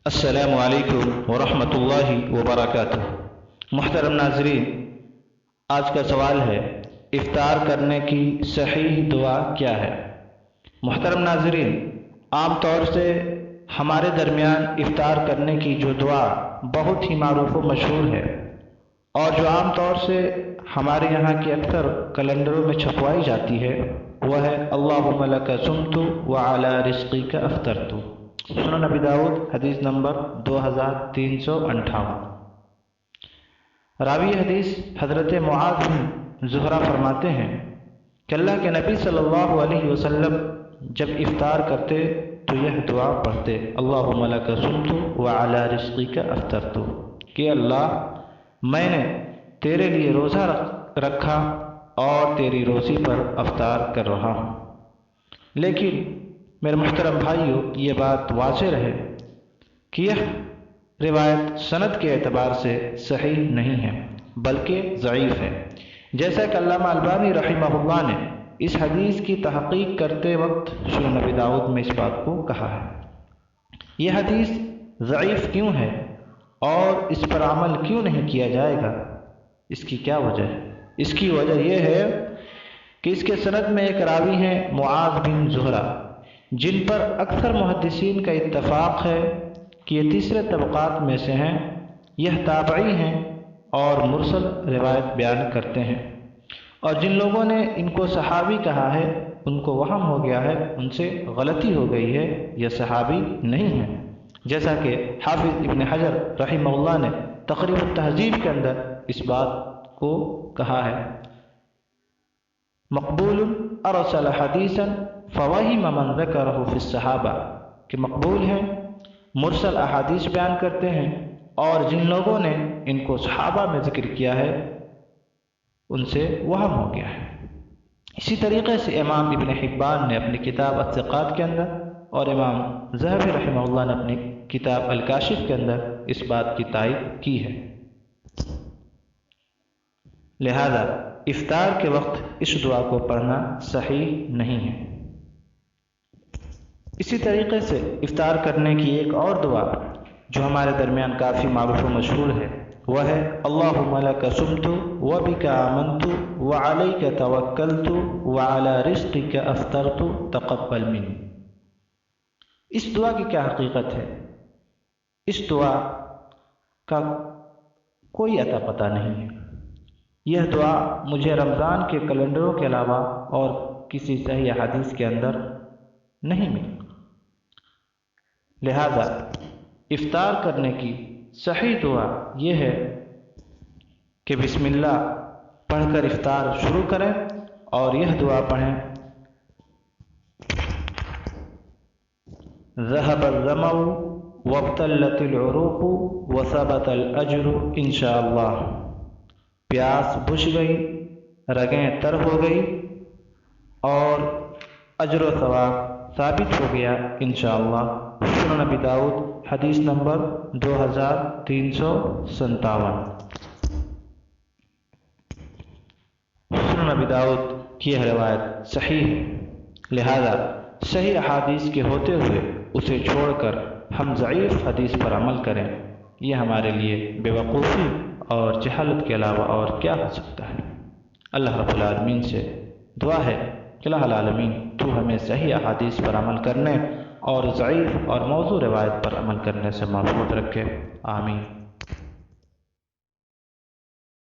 السلام علیکم ورحمۃ اللہ وبرکاتہ۔ محترم ناظرین، آج کا سوال ہے افطار کرنے کی صحیح دعا کیا ہے؟ محترم ناظرین، عام طور سے ہمارے درمیان افطار کرنے کی جو دعا بہت ہی معروف و مشہور ہے اور جو عام طور سے ہمارے یہاں کے اکثر کیلنڈروں میں چھپوائی جاتی ہے وہ ہے اللہم لک صمت وعلی رزقک افطرت۔ سنن نبی داؤد حدیث نمبر 2358۔ راوی حدیث حضرت معاذ بن زہرہ فرماتے ہیں کہ اللہ کے نبی صلی اللہ علیہ وسلم جب افطار کرتے تو یہ دعا پڑھتے، اللہم لک صمت وعلی رزقک افطرت، کہ اللہ میں نے تیرے لیے روزہ رکھا اور تیری روزی پر افطار کر رہا ہوں۔ لیکن میرے محترم بھائیوں، یہ بات واضح رہے کہ یہ روایت سند کے اعتبار سے صحیح نہیں ہے بلکہ ضعیف ہے، جیسا کہ علامہ البانی رحمہ اللہ نے اس حدیث کی تحقیق کرتے وقت سنن نبی داؤد میں اس بات کو کہا ہے۔ یہ حدیث ضعیف کیوں ہے اور اس پر عمل کیوں نہیں کیا جائے گا؟ اس کی کیا وجہ ہے؟ اس کی وجہ یہ ہے کہ اس کے سند میں ایک راوی ہیں معاذ بن زہرہ، جن پر اکثر محدثین کا اتفاق ہے کہ یہ تیسرے طبقات میں سے ہیں، یہ تابعی ہیں اور مرسل روایت بیان کرتے ہیں، اور جن لوگوں نے ان کو صحابی کہا ہے ان کو وہم ہو گیا ہے، ان سے غلطی ہو گئی ہے، یہ صحابی نہیں ہے، جیسا کہ حافظ ابن حجر رحمہ اللہ نے تقریب التہذیب کے اندر اس بات کو کہا ہے، مقبول ارسل حدیثا فوہم من ذکرہ فی الصحابہ، کہ مقبول ہیں، مرسل احادیث بیان کرتے ہیں اور جن لوگوں نے ان کو صحابہ میں ذکر کیا ہے ان سے وہم ہو گیا ہے۔ اسی طریقے سے امام ابن حبان نے اپنی کتاب الثقات کے اندر اور امام ذہبی رحمہ اللہ نے اپنی کتاب الکاشف کے اندر اس بات کی تائید کی ہے۔ لہذا افطار کے وقت اس دعا کو پڑھنا صحیح نہیں ہے۔ اسی طریقے سے افطار کرنے کی ایک اور دعا جو ہمارے درمیان کافی معروف و مشہور ہے وہ ہے اللہم لک صمت وبک آمنت وعلیک توکلت وعلی رزقک افطرت تقبل منی۔ اس دعا کی کیا حقیقت ہے؟ اس دعا کا کوئی اتا پتہ نہیں ہے۔ یہ دعا مجھے رمضان کے کیلنڈروں کے علاوہ اور کسی صحیح حدیث کے اندر نہیں ملی۔ لہذا افطار کرنے کی صحیح دعا یہ ہے کہ بسم اللہ پڑھ کر افطار شروع کریں اور یہ دعا پڑھیں، ذهب الظمأ وابتلت العروق وثبت الاجر انشاءاللہ، پیاس بجھ گئی، رگیں تر ہو گئی اور اجر و ثواب ثابت ہو گیا انشاءاللہ۔ سنن نبی داؤد حدیث نمبر 2357۔ سنن نبی داؤد کی یہ روایت صحیح ہے، لہذا صحیح احادیث کے ہوتے ہوئے اسے چھوڑ کر ہم ضعیف حدیث پر عمل کریں، یہ ہمارے لیے بے وقوفی اور جہالت کے علاوہ اور کیا ہو سکتا ہے؟ اللہ رب العالمین سے دعا ہے کہ اللہ العالمین تو ہمیں صحیح احادیث پر عمل کرنے اور ضعیف اور موضوع روایت پر عمل کرنے سے محفوظ رکھے، آمین۔